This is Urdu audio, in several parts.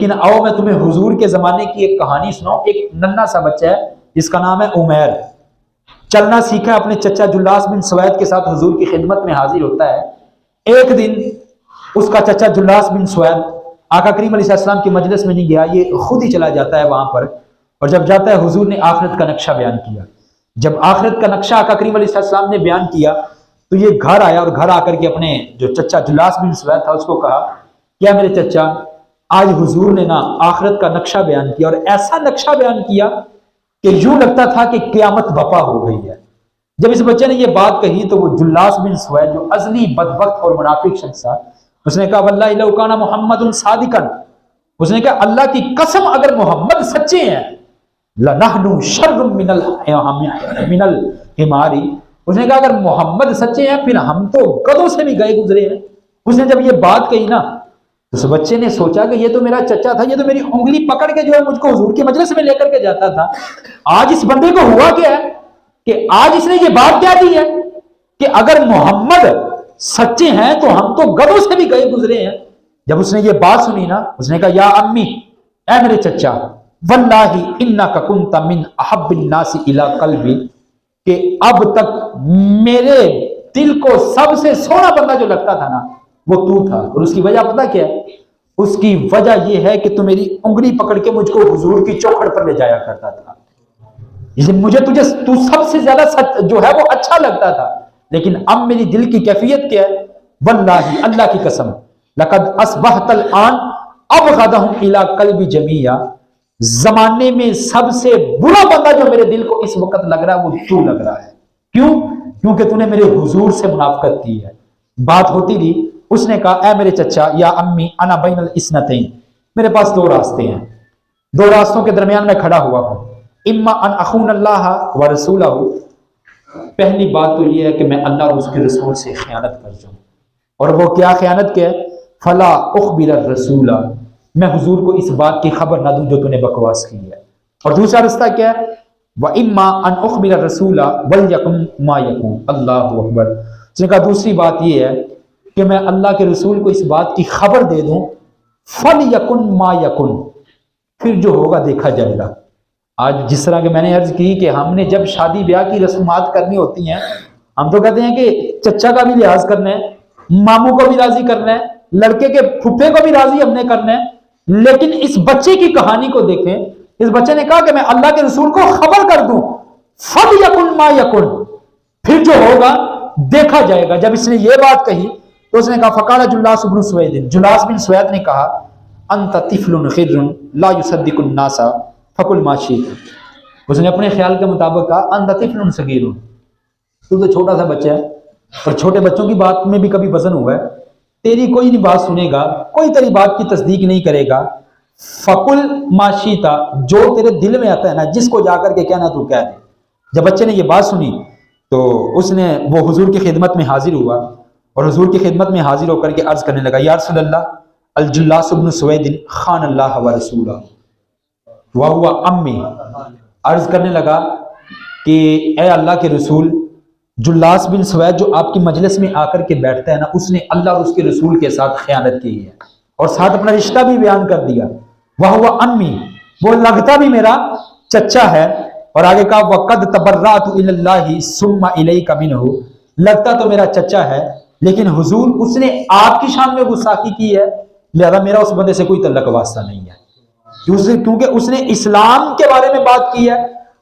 لیکن آؤ میں تمہیں حضور کے زمانے کی ایک کہانی سناؤں. ایک ننھا سا بچہ ہے جس کا نام ہے عمیر. چلنا سیکھا اپنے چچا جلاس بن سوید کے ساتھ حضور کی خدمت میں حاضر ہوتا ہے. ایک دن اس کا چچا جلاس بن سوید آقا کریم علیہ السلام کی مجلس میں نہیں گیا, یہ خود ہی چلا جاتا ہے وہاں پر. اور جب جاتا ہے حضور نے آخرت کا نقشہ بیان کیا. جب آخرت کا نقشہ آقا کریم علیہ السلام نے بیان کیا تو یہ گھر آیا, اور گھر آ کر کے اپنے جو چچا جلاس بن سوید تھا اس کو کہا, کیا میرے چچا آج حضور نے نا آخرت کا نقشہ بیان کیا, اور ایسا نقشہ بیان کیا کہ یوں لگتا تھا کہ قیامت بپا ہو گئی ہے. جب اس بچے نے یہ بات کہی تو وہ جلاس بن سوید جو ازلی بدبخت اور منافق شخص تھا, اس نے کہا واللہ لو کان محمد صادقا, اس نے کہا اللہ کی قسم اگر محمد سچے ہیں, لنحن شر من الحمار, اس نے کہا اگر محمد سچے ہیں پھر ہم تو گدھوں سے بھی گئے گزرے ہیں. اس نے جب یہ بات کہی نا تو اس بچے نے سوچا کہ یہ تو میرا چچا تھا, یہ تو میری انگلی پکڑ کے جو ہے مجھ کو حضور کی مجلس میں لے کر کے جاتا تھا. آج اس بندے کو ہوا کیا ہے کہ آج اس نے یہ بات کیا دی ہے کہ اگر محمد سچے ہیں تو ہم تو گدھوں سے بھی گئے گزرے ہیں. جب اس نے یہ بات سنی نا اس نے کہا یا امی, اے میرے چچا, واللہ انک کنت من احب الناس الی قلبی, کہ اب تک میرے دل کو سب سے سونا بندہ جو لگتا تھا نا وہ تو تھا. اور اس کی وجہ پتہ کیا ہے؟ اس کی وجہ یہ ہے کہ تو میری انگلی پکڑ کے مجھ کو حضور کی چوکھٹ پر لے جایا کرتا تھا. مجھے تجھے تو سب سے زیادہ جو ہے وہ اچھا لگتا تھا. لیکن اب میری دل کی کیفیت کیا ہے؟ واللہ اللہ کی قسم, لقد اصبحت الان ابغضهم الی قلبی جمیعا, زمانے میں سب سے برا بندہ جو میرے دل کو اس وقت لگ رہا ہے وہ تو لگ رہا ہے. کیوں؟ کیونکہ تو نے میرے حضور سے منافقت کی ہے. بات ہوتی رہی. اس نے کہا اے میرے چچا یا امی انا بین الاسنتین, میرے پاس دو راستے ہیں, دو راستوں کے درمیان میں کھڑا ہوا ہوں. اما ان اخون اللہ و رسولہ, پہلی بات تو یہ ہے کہ میں اللہ اور اس کے رسول سے خیانت کر جاؤں, اور وہ کیا خیانت کیا ہے؟ فلا اخبر الرسول, میں حضور کو اس بات کی خبر نہ دوں جو تو نے بکواس کی ہے. اور دوسرا راستہ کیا ہے؟ وَإِمَّا أَنْ أُخْبِرَ الرَّسُولَ وَلْيَكُنْ مَا يَكُونُ, اللہ اکبر. اس نے کہا دوسری بات یہ ہے کہ میں اللہ کے رسول کو اس بات کی خبر دے دوں, فَلْيَكُنْ مَا يَكُونُ, پھر جو ہوگا دیکھا جائے گا. آج جس طرح کہ میں نے عرض کی کہ ہم نے جب شادی بیاہ کی رسومات کرنی ہوتی ہیں ہم تو کہتے ہیں کہ چچا کا بھی لحاظ کرنا ہے, ماموں کو بھی راضی کرنا ہے, لڑکے کے پھپھے کو بھی راضی ہم نے کرنا ہے. لیکن اس بچے کی کہانی کو دیکھیں, اس بچے نے کہا کہ میں اللہ کے رسول کو خبر کر دوں, فَلْيَكُنْ مَا يَكُونُ, پھر جو ہوگا دیکھا جائے گا. جب اس نے یہ بات کہی تو اس نے کہا فقال جلاس بن سوید, جلاس بن سوید نے کہا انت طفل خضر لا يصدق الناس فقل ما شئت. اس نے اپنے خیال کے مطابق کہا انت طفل صغیر, تو چھوٹا سا بچہ ہے, اور چھوٹے بچوں کی بات میں بھی کبھی وزن ہوا ہے, تیری کوئی نہیں بات سنے گا, کوئی تیری بات کی تصدیق نہیں کرے گا. فقل ما شئت, جو تیرے دل میں آتا ہے نا جس کو جا کر کے کہنا تو کہہ دے. جب بچے نے یہ بات سنی تو اس نے وہ حضور کی خدمت میں حاضر ہوا, اور حضور کی خدمت میں حاضر ہو کر کے عرض کرنے لگا یا رسول اللہ, الجلاس بن سوید خان اللہ و رسولہ وہو امی. عرض کرنے لگا کہ اے اللہ کے رسول, جلاس بن سوید جو آپ کی مجلس میں آ کر کے بیٹھتا ہے نا اس نے اللہ اور اس کے رسول کے ساتھ خیانت کی ہے, اور ساتھ اپنا رشتہ بھی بیان کر دیا. وہو امی, وہ لگتا بھی میرا چچا ہے. اور آگے کہا وَقَدْ تَبَرَّأْتُ إِلَى اللَّهِ ثُمَّ إِلَيْكَ مِنْهُ, لگتا تو میرا چچا ہے لیکن حضور اس نے آپ کی شان میں گستاخی کی ہے, لہذا میرا اس بندے سے کوئی تعلق واسطہ نہیں ہے. کیونکہ اس نے اسلام کے بارے میں بات کی ہے,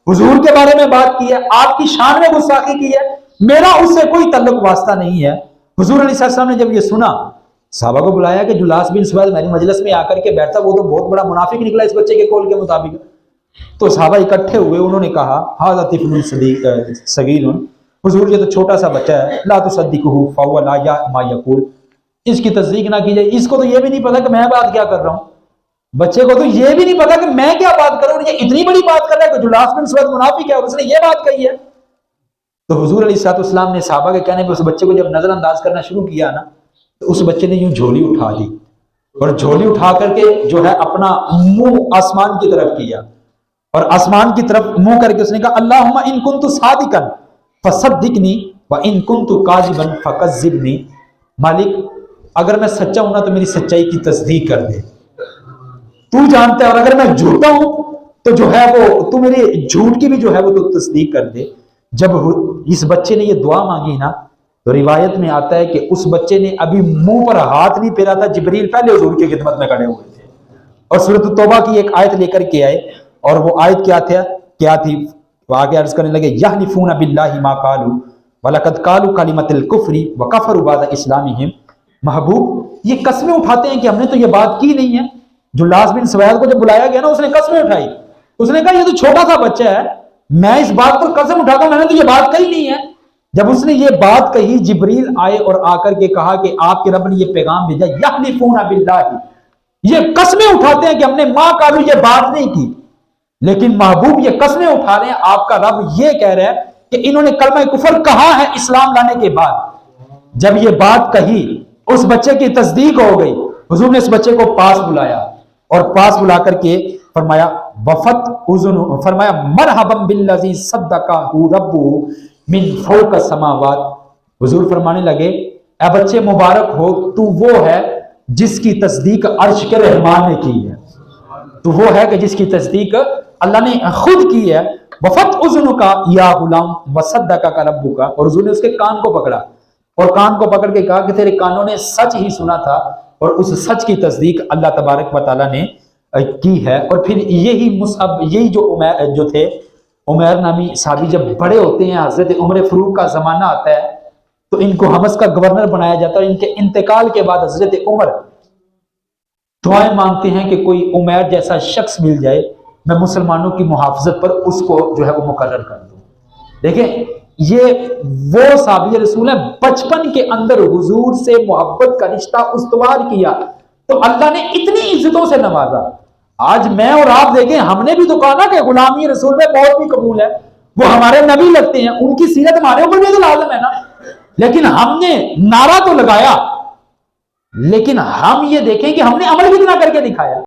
حضور کے بارے میں بات کی ہے, آپ کی شان میں گستاخی کی ہے, میرا اس سے کوئی تعلق واسطہ نہیں ہے. حضور علیہ السلام نے جب یہ سنا صحابہ کو بلایا کہ جلاس بن سوید میری مجلس میں آ کر کے بیٹھتا, وہ تو بہت بڑا منافق نکلا اس بچے کے قول کے مطابق. تو صحابہ اکٹھے ہوئے, انہوں نے کہا ھذا طفل صغیر, حضور یہ تو چھوٹا سا بچہ ہے, لا تصدقہ فهو لا یعلم ما یقول, اس کی تصدیق نہ کیجیے, اس کو تو یہ بھی نہیں پتا کہ میں بات کیا کر رہا ہوں. بچے کو تو یہ بھی نہیں پتا کہ میں کیا بات کر رہا ہوں, یہ اتنی بڑی بات کر رہا ہے کہ جلاس بن سوید منافق ہے اور اس نے یہ بات کہی ہے. تو حضور علیہ السلام نے صحابہ کے کہنے پہ اس بچے کو جب نظر انداز کرنا شروع کیا نا تو اس بچے نے یوں جھولی اٹھا لی, اور جھولی اٹھا کر کے جو ہے اپنا منہ آسمان کی طرف کیا, اور آسمان کی طرف منہ کر کے اس نے کہا اللہم ان کنت صادقا فصدقنی وان کنت کاذبا فکذبنی, مالک اگر میں سچا ہوں نا تو میری سچائی کی تصدیق کر دے, تو جانتا ہے، اور اگر میں جھوٹا ہوں تو جو ہے وہ تو میرے جھوٹ کی بھی جو ہے وہ تو تصدیق کر دے۔ جب اس بچے نے یہ دعا مانگی نا تو روایت میں آتا ہے کہ اس بچے نے ابھی منہ پر ہاتھ نہیں پھیرا تھا، جبریل پہلے حضور کی خدمت میں کھڑے ہوئے تھے اور سورۃ التوبہ کی ایک آیت لے کر کے آئے، اور وہ آیت کیا تھی؟ وہ آگے عرض کرنے لگے یحلفون باللہ ما قالوا وَلَقَدْ قَالُوا كَلِمَةَ الْكُفْرِ وَكَفَرُوا بَعْدَ إِسْلَامِهِمْ۔ محبوب یہ قسمیں اٹھاتے ہیں کہ ہم نے تو یہ بات کی نہیں ہے۔ جو لاس بن سوید کو جب بلایا گیا نا، اس نے قسمیں اٹھائی، اس نے کہا یہ تو چھوٹا سا بچہ ہے، میں اس بات پر قسم اٹھاتا ہوں میں نے تو یہ بات کہی نہیں ہے۔ جب اس نے یہ بات کہی، جبریل آئے اور آ کر کے کہا کہ آپ کے رب نے یہ پیغام بھیجا یحلفون باللہ، یہ قسمیں اٹھاتے ہیں کہ ہم نے ما قالوا یہ بات نہیں کی۔ لیکن محبوب یہ قسمیں اٹھا رہے ہیں، آپ کا رب یہ کہہ رہا ہے کہ انہوں نے کلمہ کفر کہا ہے اسلام لانے کے بعد۔ جب یہ بات کہی اس بچے کی تصدیق ہو گئی، حضور نے اس بچے کو پاس بلایا اور پاس بلا کر کے فرمایا وفت اذن، فرمایا مرحبا بالذی صدقہ ربہ من فوق السماوات۔ حضور فرمانے لگے اے بچے مبارک ہو، تو وہ ہے جس کی تصدیق عرش کے رحمان نے کی ہے، تو وہ ہے کہ جس کی تصدیق اللہ نے خود کی ہے۔ وفت اذن کا یا غلام وصدقہ کا ربو کا، اور حضور نے اس کے کان کو پکڑا اور کان کو پکڑ کے کہا کہ تیرے کانوں نے سچ ہی سنا تھا اور اس سچ کی تصدیق اللہ تبارک و تعالیٰ نے کی ہے۔ اور پھر یہی مصعب، یہی جو تھے عمیر نامی صحابی، جب بڑے ہوتے ہیں حضرت عمر فاروق کا زمانہ آتا ہے تو ان کو حمص کا گورنر بنایا جاتا ہے، اور ان کے انتقال کے بعد حضرت عمر دعائیں مانگتے ہیں کہ کوئی عمیر جیسا شخص مل جائے، میں مسلمانوں کی محافظت پر اس کو جو ہے وہ مقرر کر دوں۔ دیکھیں یہ وہ صحابی رسول ہے، بچپن کے اندر حضور سے محبت کا رشتہ استوار کیا تو اللہ نے اتنی عزتوں سے نوازا۔ آج میں اور آپ دیکھیں، ہم نے بھی تو کہا نا کہ غلامی رسول میں بہت بھی قبول ہے، وہ ہمارے نبی لگتے ہیں، ان کی سیرت ہمارے اوپر بھی تو لازم ہے نا، لیکن ہم نے نعرہ تو لگایا، لیکن ہم یہ دیکھیں کہ ہم نے عمل کتنا کر کے دکھایا۔